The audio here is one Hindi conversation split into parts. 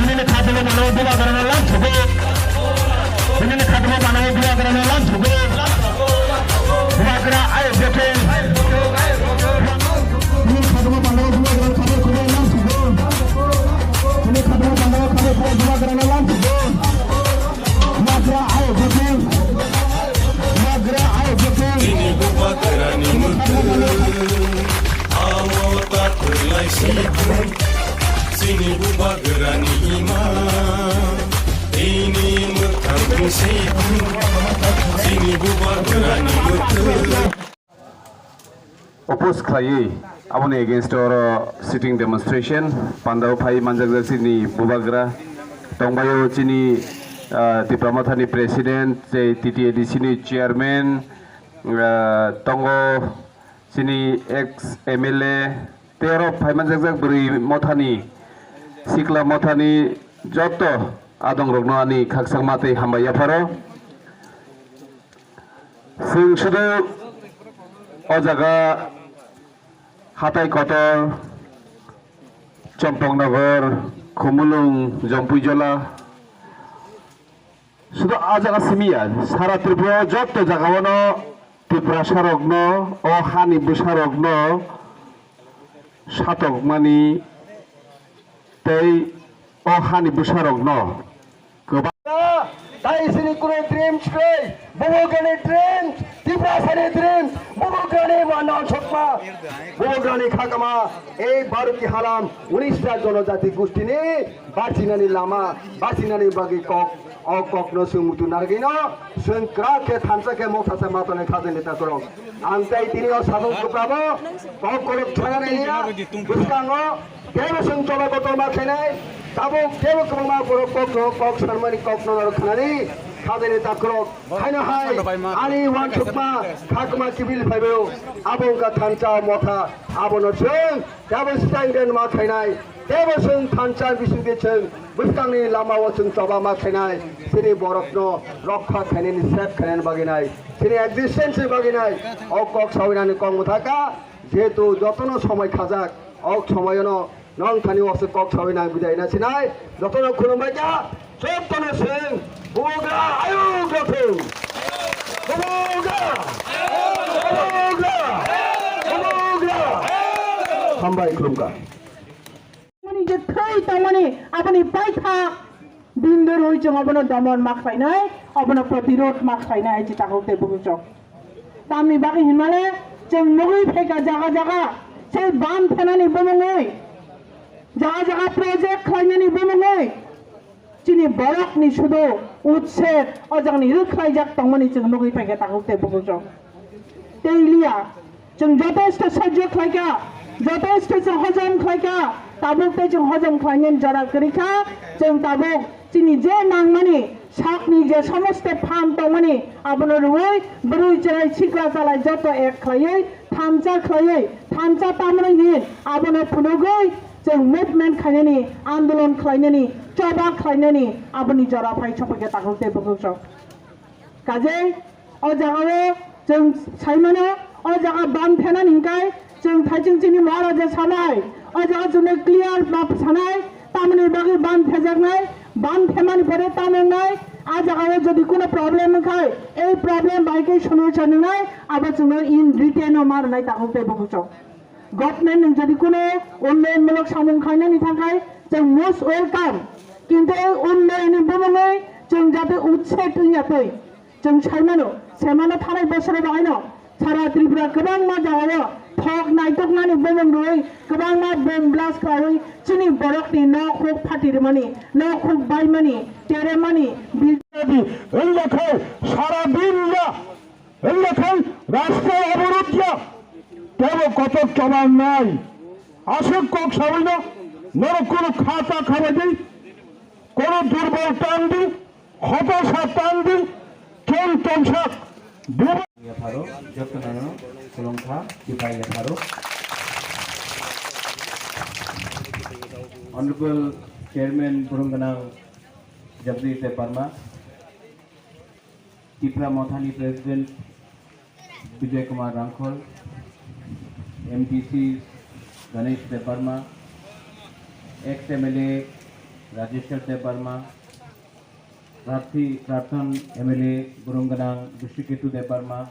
ini khadmo manaw dua karena lan thugo ini khadmo manaw dua karena lan thugo buagra ayo beke ini khadmo manaw dua karena khabar thugo lan thugo ini khadmo manaw khabar dua karena lan thugo buagra ayo beke buagra ayo beke ini buagra ni mutu awat kulai sini buagra ni iman ini mutu sini buagra ni mutu oppose khlai aboni against our sitting demonstration pandau phai manjak sini bubagra tongbayo chini Diplamathani president TTADC ni chairman tongo sini ex MLA tero phai manjak buri mothani sikla mothani joto adong rogno ani khaksang mate hambaya pharo sing sudo o jaga Hatai Kotor, Champongnagar, Khumulung, Jampuijola. Sudah aja kasimian. Sara Tripura joto jagawono Tripura sarogno, o hani busarogno, satok mani, tei o hani busarogno. Dai sini kure dream stray, bogane dream, Tripura sare dream, bogane mana chokma, bogane khakama, ei baruki halam, 19টা জনজাতি গোষ্ঠী নি বাচিনানি লামা, বাচিনানি বাগি cock, o kokno sumutu nargino, sengkrake thansake mothase matone khadene tatorong. Antai tini o sadon kuprabo, kok kolok thangane niya, buskango, kebo seng chola botol ma khenai, tabo kebo kama kok kok sarmani kokno narkhanani. Khadene takrok haina hai ani wan chukma khakma kibil phaibo abongka thancha motha abono seng tabo standen ma khainai tabo seng thancha bisude seng buskangni lama wasung choba ma khainai sini borokno rokha khaineni sep khainen baginai sini existence baginai ok sawinani kong muthaka jehetu jotono সময় khajak ok সময়no nong thani wase kok sawinai bidai na sinai jotono khulumbaja jotono seng Boga, ayo gato. Boga. Boga. Boga. Sampai kelumka. Mani jetai tamani apani paitha dinder hoi jong apano damon mak painai apano protirod mak painai jita hote bugusok. Tami bagi hinmale jeng mogui pheka jaga sei bam thanani bomongoi jaga project khainani bomongoi Chini borok ni sudo utset ojang ni rukhai jak tongmani jeng nogui phege takute bugusok teilia jeng jotosto sajjo khlaika jotosto jeng hojam khlaika tabuk te jeng hojam khlainen jara krika jeng tabuk chini je nangmani sakni je samoste pham tongmani abono ruoi brui charai sikla chalai joto ek khlaiei thamcha tamrai ni abono phunogoi jeng movement khainani andolon khlainani choba khlainani aboni jara phai chopake takute bugusok kaje o jagao jeng saimano o jaga bam thena ningkai jeng thaijing chini mara je sanai o jaga jone clear map sanai tamani bagi bam thejaknai bam themani pore tamongnai a jagao jodi kono problem khai ei problem baike solution nai aba jone in written o marnai takute bugusok government যদি কোনো উন্নয়নমূলক সামগ্রী খাইনানি থাকায় जों most welcome কিন্তু এই উন্নয়নের বদলে जों যাতে উৎসাহ তুইয়াতৈ जों সাইমানো সেমানো থানায় বছরে বাহাইনো সারা ত্রিপুরা गोबां मा जायो थक नायटकनानि बमंगै गोबां मा बम ब्लास्ट खारै चिनि बरकनि न खक फाटिरमानि न खक बायमानि तेरेमानि बिलदि এলাকায় সারা দিন এলাকায় রাস্তা অবরোধ কেবল কত চলার নাই আসক কক সবাই না নর কোনো খাতা খাবে দিই কোনো দুর্বল টান দিই হতাশা টান দিই কেন তমসাক Yafaro, Jokanano, Kulongka, Yukai Yafaro. Honorable Chairman Burunganang Jagdish Deparma, Tripura Mothani President Vijay Kumar Rankhol, MTC Ganesh Deparma, ex-MLA Rajeshwar Debbarma, प्रार्थन MLA Burunganang Dushiketu Debarma,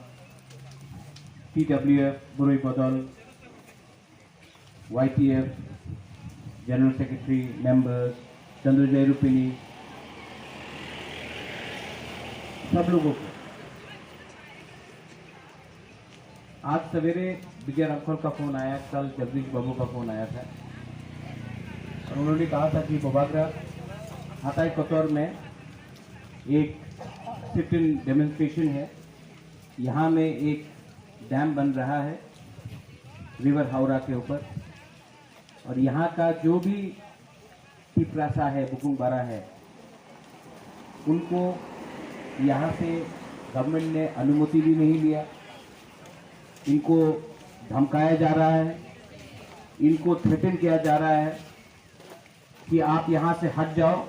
TWF Burui Bodol, YTF General Secretary members, Chandra Rupini, सब लोगों को आज सवेरे विजय राठौर का फोन आया, कल जगदीश बाबू का फोन आया था और उन्होंने कहा था कि बोबागरा हाताई कोतौर में एक सिट इन डेमोन्स्ट्रेशन है। यहाँ में एक डैम बन रहा है रिवर हावड़ा के ऊपर और यहाँ का जो भी टिपरासा है, बुकुंगबारा है, उनको यहाँ से गवर्नमेंट ने अनुमति भी नहीं लिया। इनको धमकाया जा रहा है, इनको थ्रेटन किया जा रहा है कि आप यहाँ से हट जाओ,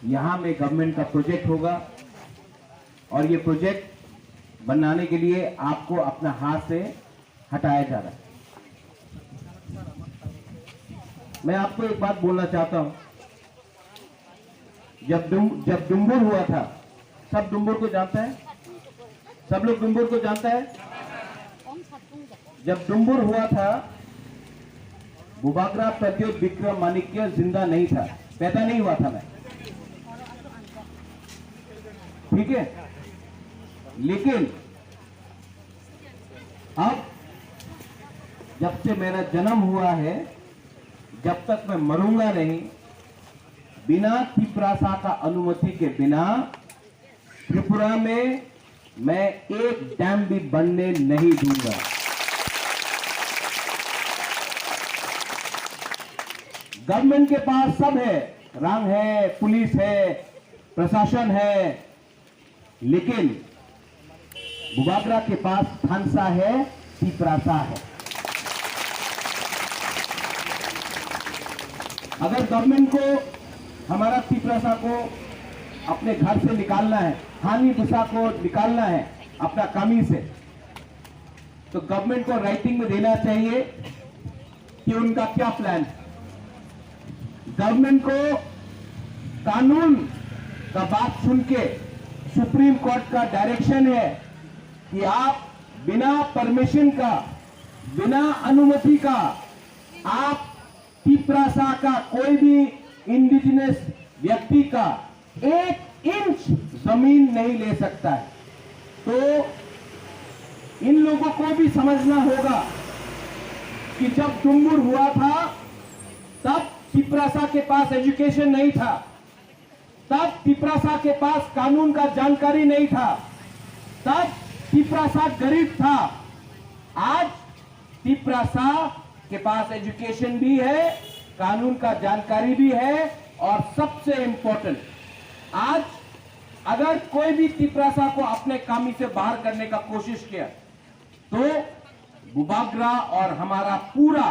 यहाँ में गवर्नमेंट का प्रोजेक्ट होगा और ये प्रोजेक्ट बनाने के लिए आपको अपना हाथ से हटाया जा रहा है। मैं आपको एक बात बोलना चाहता हूँ, जब डुम्बुर हुआ था, सब डुम्बुर को जानता है, सब लोग डुम्बुर को जानता है। जब डुम्बुर हुआ था, बुबागरा प्रद्योत विक्रम माणिक्य जिंदा नहीं था, पैदा नहीं हुआ था मैं, ठीक है। लेकिन अब जब से मेरा जन्म हुआ है, जब तक मैं मरूंगा नहीं, बिना तिपरासा का अनुमति के बिना त्रिपुरा में मैं एक डैम भी बनने नहीं दूंगा। गवर्नमेंट के पास सब है, रंग है, पुलिस है, प्रशासन है, लेकिन बुबागरा के पास थानसा है, तिपरासा है। अगर गवर्नमेंट को हमारा तिपरासा को अपने घर से निकालना है, हानि बुसा को निकालना है अपना कमी से, तो गवर्नमेंट को राइटिंग में देना चाहिए कि उनका क्या प्लान है। गवर्नमेंट को कानून का बात सुन के सुप्रीम कोर्ट का डायरेक्शन है कि आप बिना परमिशन का, बिना अनुमति का, आप तिपरासा का कोई भी इंडिजिनस व्यक्ति का 1 इंच जमीन नहीं ले सकता है। तो इन लोगों को भी समझना होगा कि जब डुम्बुर हुआ था, तब तिपरासा के पास एजुकेशन नहीं था, तब तिपरासा के पास कानून का जानकारी नहीं था, तब तिपरासा गरीब था। आज तिपरासा के पास एजुकेशन भी है, कानून का जानकारी भी है और सबसे इंपॉर्टेंट, आज अगर कोई भी तिपरासा को अपने कामी से बाहर करने का कोशिश किया तो बुबागरा और हमारा पूरा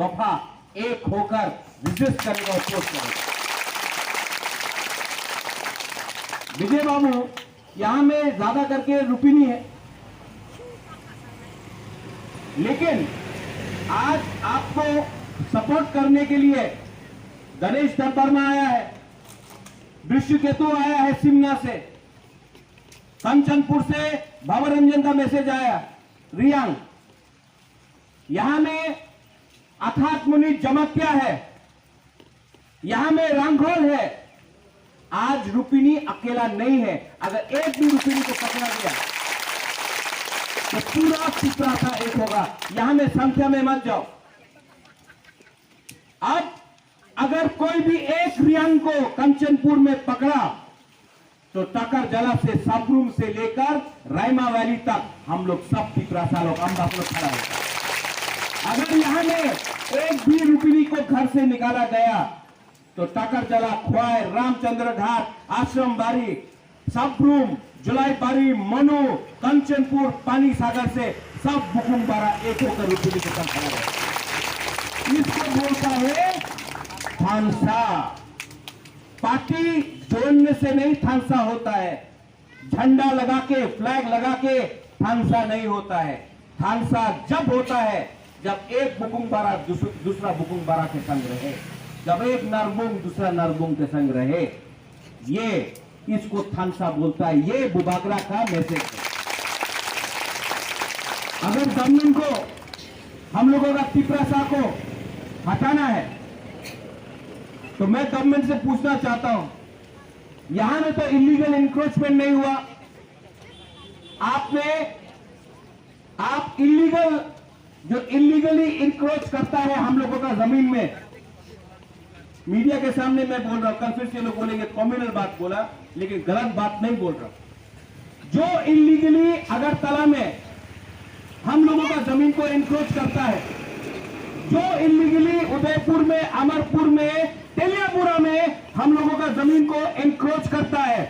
दफा एक होकर रिजिस्ट करेगा, अपोज करेगा। विजय बाबू यहां में ज्यादा करके रुपिनी है, लेकिन आज आपको सपोर्ट करने के लिए गणेश देवबर्मा आया है, दृष्टिकेतु आया है सिमना से, कंचनपुर से भवरंजन का मैसेज आया, रियांग, यहां में अथात मुनि जमत्या है, यहां में रंगोल है। आज रुपिनी अकेला नहीं है, अगर एक भी रुपिनी को पकड़ा गया तो पूरा तिपरासा एक होगा। यहां में संख्या में मत जाओ। अब अगर कोई भी एक रियांग को कंचनपुर में पकड़ा तो टाकर जला से सबरूम से लेकर रायमा वैली तक हम लोग सब तिपरासा लोग हम लोग खड़ा है। अगर यहाँ में एक भी रुपिनी को घर से निकाला गया तो टाकर जला, ख्वाय, रामचंद्र घाट, आश्रम बारी, सबरूम, जुलाई बारी, मनु, कंचनपुर, पानी सागर से सब बुकुंगबारा एक होकर रुपिनी के साथ खड़ा है। इसको बोलता है थानसा। पार्टी जोड़ने से नहीं थानसा होता है, झंडा लगा के, फ्लैग लगा के थानसा नहीं होता है। थानसा जब होता है जब एक बुकुंगबारा दूसरा बुकुंगबारा के संग रहे। जब एक नरबुंग दूसरा नरबुंग के संग रहे, ये इसको थानसा बोलता है। ये बुबागरा का मैसेज है। अगर गवर्नमेंट को हम लोगों का तिपरासा को हटाना है तो मैं गवर्नमेंट से पूछना चाहता हूं, यहां में तो इलीगल इंक्रोचमेंट नहीं हुआ। आप इलीगल जो इलीगली इंक्रोच करता है हम लोगों का जमीन में, मीडिया के सामने मैं बोल रहा हूं, कल फिर से लोग बोलेंगे कम्युनल बात बोला, लेकिन गलत बात नहीं बोल रहा। जो इलीगली अगरतला में हम लोगों का जमीन को इंक्रोच करता है, जो इलीगली उदयपुर में, अमरपुर में, तेलियापुरा में हम लोगों का जमीन को इंक्रोच करता है,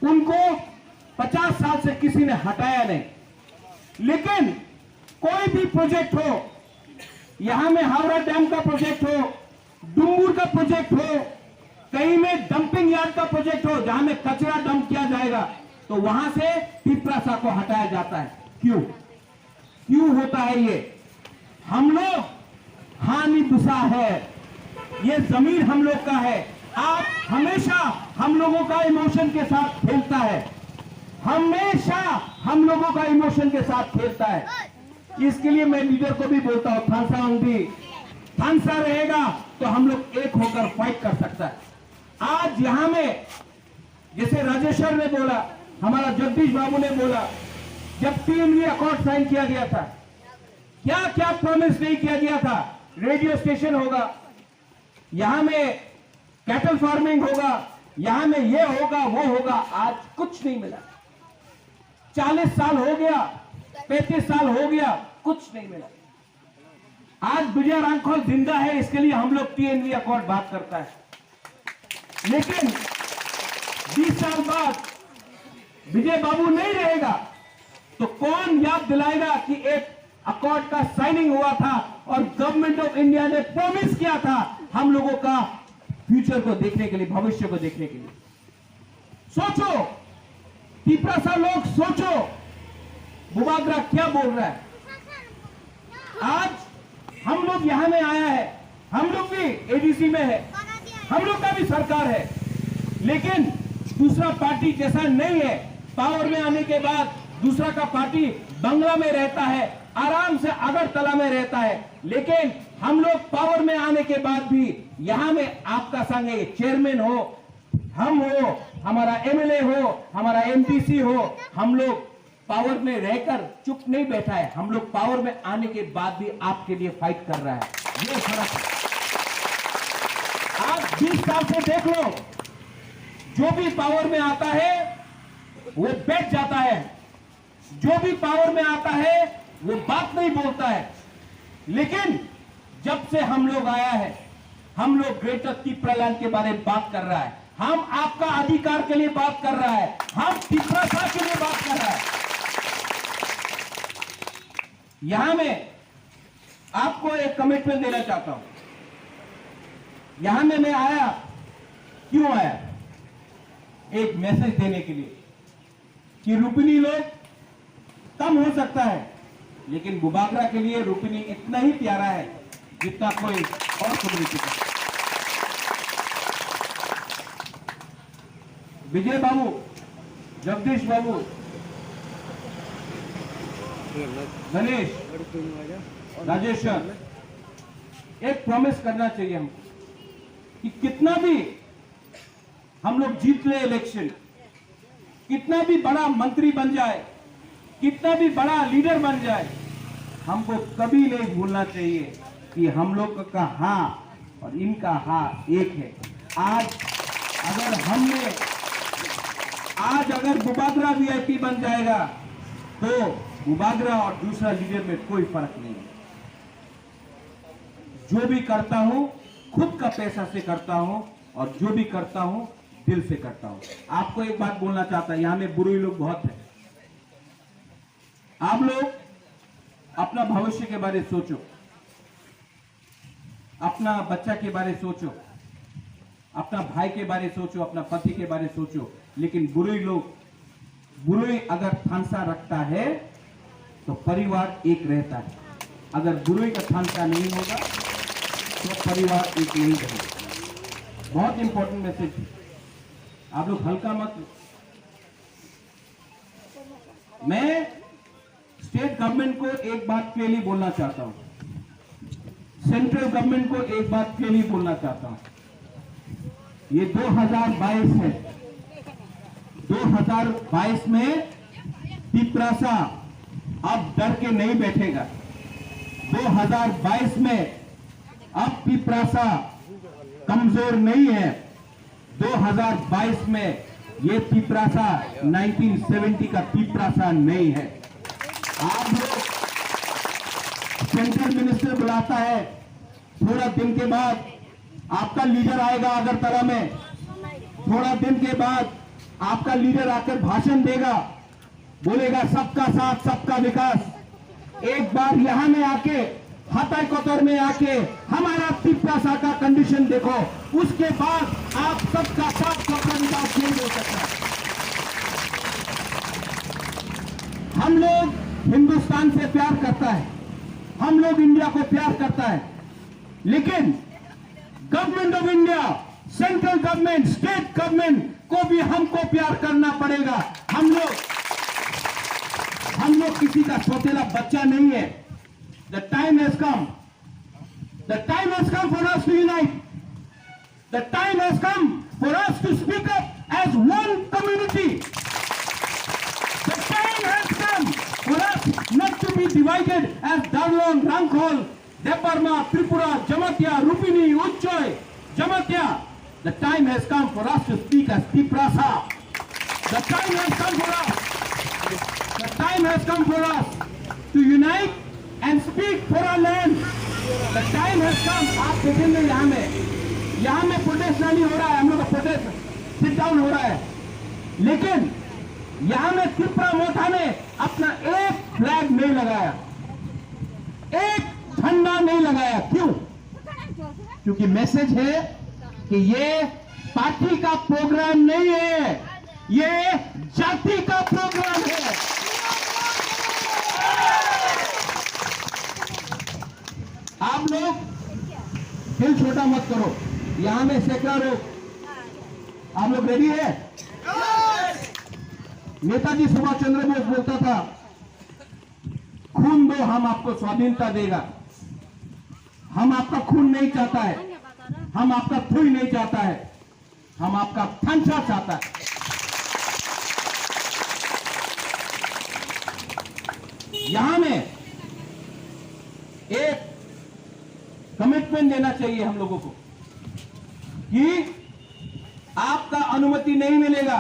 उनको 50 साल से किसी ने हटाया नहीं। लेकिन कोई भी प्रोजेक्ट हो, यहां में हावड़ा डैम का प्रोजेक्ट हो, डुंगुर का प्रोजेक्ट हो, कहीं में डंपिंग यार्ड का प्रोजेक्ट हो जहां में कचरा डंप किया जाएगा, तो वहां से तिपरासा को हटाया जाता है। क्यों होता है ये? हम लोग हानि दुसा है, ये जमीन हम लोग का है। आप हमेशा हम लोगों का इमोशन के साथ खेलता है, हमेशा हम लोगों का इमोशन के साथ खेलता है। इसके लिए मैं लीडर को भी बोलता हूं, थानसा होंगी, थानसा रहेगा तो हम लोग एक होकर फाइट कर सकता है। आज यहां में जैसे राजेश्वर ने बोला, हमारा जगदीश बाबू ने बोला, जब TMV अकॉर्ड साइन किया गया था, क्या क्या प्रॉमिस नहीं किया गया था? रेडियो स्टेशन होगा, यहां में कैटल फार्मिंग होगा, यहां में ये होगा वो होगा, आज कुछ नहीं मिला। 40 साल हो गया, 35 साल हो गया, कुछ नहीं मिला। आज विजय रांखोल जिंदा है, इसके लिए हम लोग TMV अकॉर्ड बात करता है। लेकिन 20 साल बाद विजय बाबू नहीं रहेगा तो कौन याद दिलाएगा कि एक अकॉर्ड का साइनिंग हुआ था और गवर्नमेंट ऑफ इंडिया ने प्रॉमिस किया था हम लोगों का फ्यूचर को देखने के लिए, भविष्य को देखने के लिए। सोचो तिपरासा लोग, सोचो बुबागरा क्या बोल रहा है। आज हम लोग यहां में आया है, हम लोग भी ADC में है, हम लोग का भी सरकार है, लेकिन दूसरा पार्टी जैसा नहीं है। पावर में आने के बाद दूसरा का पार्टी बंगला में रहता है, आराम से अगरतला में रहता है, लेकिन हम लोग पावर में आने के बाद भी यहां में आपका संग है, चेयरमैन हो, हम हो, हमारा MLA हो, हमारा MPC हो, हम लोग पावर में रहकर चुप नहीं बैठा है, हम लोग पावर में आने के बाद भी आपके लिए फाइट कर रहा है। ये फर्क है। आप 20 साल से देख लो, जो भी पावर में आता है वो बैठ जाता है, जो भी पावर में आता है वो बात नहीं बोलता है। लेकिन जब से हम लोग आया है, हम लोग ग्रेटर तिपरालैंड के बारे में बात कर रहा है, हम आपका अधिकार के लिए बात कर रहा है, हम तिपरासा के लिए बात कर रहा है। यहां में आपको एक कमिटमेंट देना चाहता हूं। यहां में मैं आया, क्यों आया? एक मैसेज देने के लिए कि रुपिनी लोग कम हो सकता है, लेकिन बुबागरा के लिए रुपिनी इतना ही प्यारा है जितना कोई और कम्युनिटी का। विजय बाबू, जगदीश बाबू, गणेश, राजेश्वर, एक प्रॉमिस करना चाहिए हमको कि कितना भी हम लोग जीत ले इलेक्शन, कितना भी बड़ा मंत्री बन जाए, कितना भी बड़ा लीडर बन जाए, हमको कभी नहीं भूलना चाहिए कि हम लोग का हाँ और इनका हाँ एक है। आज अगर बुबागरा VIP बन जाएगा तो बुबागरा और दूसरा लीडर में कोई फर्क नहीं है। जो भी करता हूं खुद का पैसा से करता हूं और जो भी करता हूं दिल से करता हूं। आपको एक बात बोलना चाहता है, यहां में बुरे लोग बहुत हैं। आप लोग अपना भविष्य के बारे में सोचो, अपना बच्चा के बारे में सोचो, अपना भाई के बारे में सोचो, अपना पति के बारे में सोचो। लेकिन बुरे अगर थानसा रखता है तो परिवार एक रहता है। अगर बुरे का थानसा नहीं होगा सब परिवार एक नहीं रहे। बहुत इंपॉर्टेंट मैसेज, आप लोग हल्का मत। मैं स्टेट गवर्नमेंट को एक बात क्लियरली बोलना चाहता हूं, सेंट्रल गवर्नमेंट को एक बात क्लियरली बोलना चाहता हूं। ये 2022 है, 2022 में पिपरासा अब डर के नहीं बैठेगा। 2022 में अब पिपरासा कमजोर नहीं है। 2022 में ये पिपरासा 1970 का पिपरासा नहीं है। आप लोग सेंट्रल मिनिस्टर बुलाता है, थोड़ा दिन के बाद आपका लीडर आएगा अगरतला में, थोड़ा दिन के बाद आपका लीडर आकर भाषण देगा, बोलेगा सबका साथ सबका विकास। एक बार यहां में आके हताई कोतर में आके हमारा पिपरासा का कंडीशन देखो, उसके बाद आप सबका साथ सबका विकास नहीं हो सकता। हम लोग हिंदुस्तान से प्यार करता है, हम लोग इंडिया को प्यार करता है, लेकिन government of India, central government, state government को भी हमको प्यार करना पड़ेगा। हम लोग किसी का सौतेला बच्चा नहीं है। The time has come. The time has come for us to unite. The time has come for us to speak up as one community. The time has come for us not to be divided as Darlon, Rangkhol, Debarma, Tripura, Jamatia, Rupini, Uchchoy, Jamatia. The time has come for us to speak as Piprasa. The time has come for us. The time has come for us to unite and speak for our land. The time has come. आप देखेंगे यहाँ में प्रोटेस्ट रैली हो रहा है, हम लोग का प्रोटेस्ट सिट डाउन हो रहा है, लेकिन यहाँ में त्रिपुरा मोथा ने अपना एक फ्लैग नहीं लगाया, एक झंडा नहीं लगाया। क्यों? क्योंकि मैसेज है कि ये पार्टी का प्रोग्राम नहीं है, ये जाति का प्रोग्राम है। आप लोग दिल छोटा मत करो, यहां में सैकड़ों लोग, आप लोग रेडी है? नेताजी सुभाष चंद्र बोस बोलता था, खून दो हम आपको स्वाधीनता देगा। हम आपका खून नहीं चाहता है, हम आपका थुई नहीं चाहता है, हम आपका थंसा चाहता है। यहां में एक कमिटमेंट देना चाहिए हम लोगों को कि आपका अनुमति नहीं मिलेगा,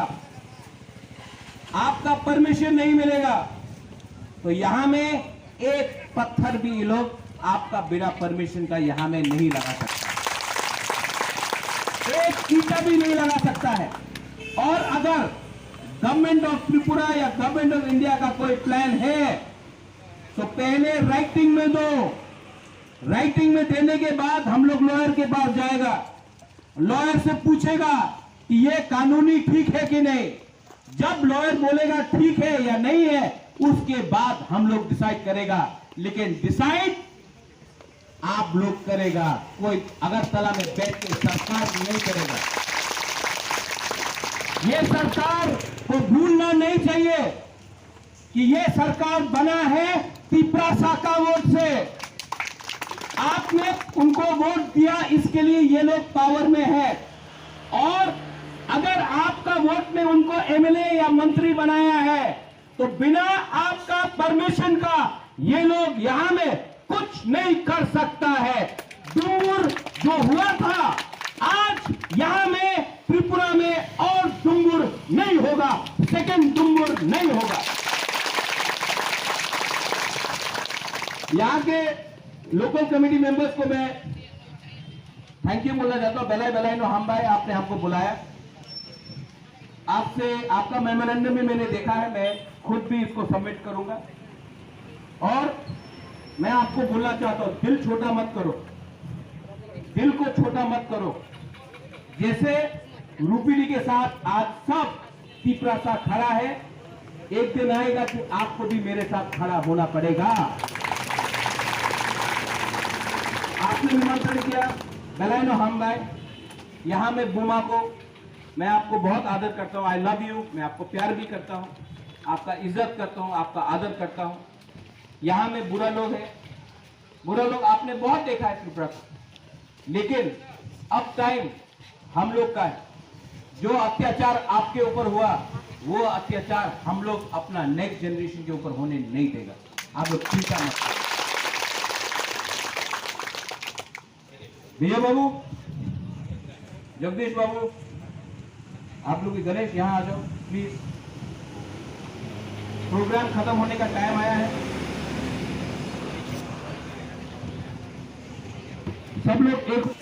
आपका परमिशन नहीं मिलेगा, तो यहां में एक पत्थर भी ये लोग आपका बिना परमिशन का यहां में नहीं लगा सकता, एक ईंटा भी नहीं लगा सकता है। और अगर गवर्नमेंट ऑफ त्रिपुरा या गवर्नमेंट ऑफ इंडिया का कोई प्लान है तो पहले राइटिंग में दो, राइटिंग में देने के बाद हम लोग लॉयर के पास जाएगा, लॉयर से पूछेगा कि ये कानूनी ठीक है कि नहीं। जब लॉयर बोलेगा ठीक है या नहीं है, उसके बाद हम लोग डिसाइड करेगा, लेकिन डिसाइड आप लोग करेगा, कोई अगरतला में बैठ के सरकार नहीं करेगा। ये सरकार को भूलना नहीं चाहिए कि ये सरकार बना है पिपरासा का वोट से। आपने उनको वोट दिया, इसके लिए ये लोग पावर में है, और अगर आपका वोट ने उनको एमएलए या मंत्री बनाया है तो बिना आपका परमिशन का ये लोग यहां में कुछ नहीं कर सकता है। डुंगुर जो हुआ था, आज यहां में त्रिपुरा में और डुंगुर नहीं होगा, सेकंड डुंगुर नहीं होगा। यहाँ के लोकल कमेटी मेंबर्स को मैं थैंक यू बोलना चाहता हूँ। बेलाई नो हम भाई, आपने हमको बुलाया, आपसे आपका मेमोरेंडम भी मैंने देखा है, मैं खुद भी इसको सबमिट करूंगा। और मैं आपको बोलना चाहता हूं, दिल छोटा मत करो, दिल को छोटा मत करो। जैसे रूपिनी के साथ आज सब पिपरासा खड़ा है, एक दिन आएगा कि आपको भी मेरे साथ खड़ा होना पड़ेगा। आप आपने निमंत्रण किया बेलायनो हम भाई यहाँ में बुमा को मैं आपको बहुत आदर करता हूँ। आई लव यू, मैं आपको प्यार भी करता हूँ, आपका इज्जत करता हूँ, आपका आदर करता हूँ। यहाँ में बुरा लोग है, बुरा लोग आपने बहुत देखा है त्रिपुरा को, लेकिन अब टाइम हम लोग का है। जो अत्याचार आपके ऊपर हुआ वो अत्याचार हम लोग अपना नेक्स्ट जनरेशन के ऊपर होने नहीं देगा। आप लोग चिंता मत करो। विजय बाबू, जगदीश बाबू, आप लोग गणेश यहाँ आ जाओ प्लीज। प्रोग्राम खत्म होने का टाइम आया है। सब लोग एक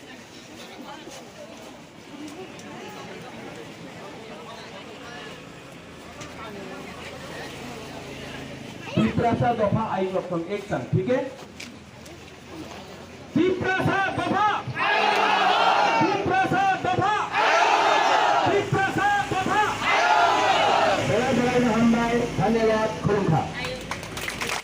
तीसरा दफा आई रकम एक संग, ठीक है? तीसरा दफा, तीसरा दफा, तीसरा दफा। बड़ा बड़ा हम भाई धन्यवाद खुलखा।